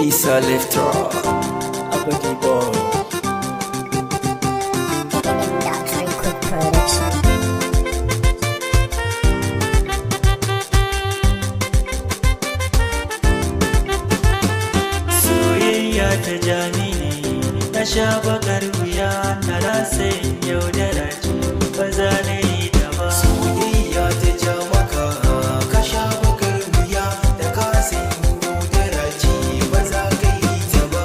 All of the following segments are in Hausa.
Isah lebter, Abba Dee Boii. Soyayya ta jami'i na sha bakar wuya na rasa yaudara ce ba za na yi ta ba. Soyayya ta ja maka ka sha bakar wuya da ka san yaudara ce ba za ka yi ta ba.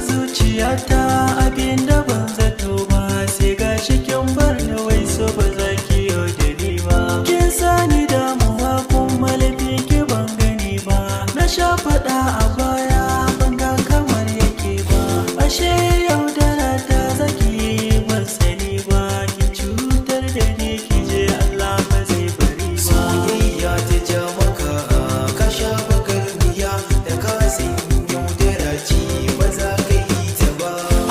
Zuciyata abinda ban zato ba sai ga kin bar ni wai so ba za ki yau da ni ba. Kin sani damuwa kuma laifin ki ban gani ba. Na sha faɗa a baya ban ga kamar yake ba. Ashe yaudara ta zaki ban sani ba. Ki cutar da ni ki je Allah ba zai bari ba. Soyayya ta ja maka ka sha bakar wuya da ka san yaudara ce ba za ka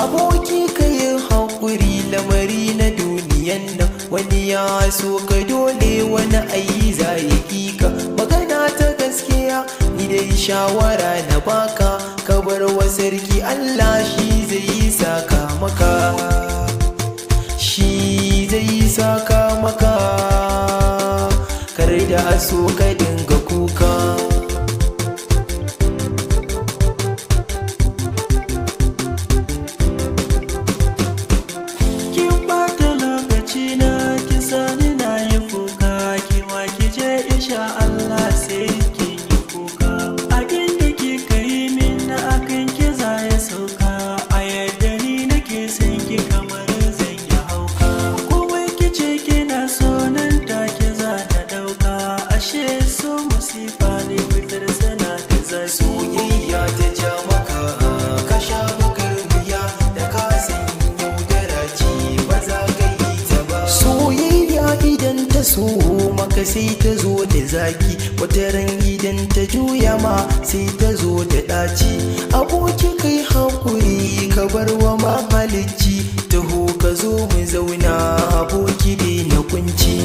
aboki ka yi haƙuri lamari na duniyan nan wani ya so ka dole wani ayi za ya ka magana ta gaskiya ni dai shawara na baka ka bar wa sarki Allah shi zai saka maka shi zai saka maka kar da so ka dinga kuka. Allah sai ki yi kuka abin da kika yi min na akan ki za ya sauka a yadda ni nake son ki kamar zan yi hauka komai kice kina so nan take za ta dauka ashe so musifa ne fitar sana ta zaki. Soyayya ta ja maka ka sha bakar wuya da ka san yaudara ce ba za ka yi ta ba. Soyayya idan ta so maka sai ta zo da zaki wata ran idan ta juya ma sai ta zo da ɗaci. Aboki kai hakuri ka bar wa mahalicci taho ka zo mu zauna aboki dai na kunci.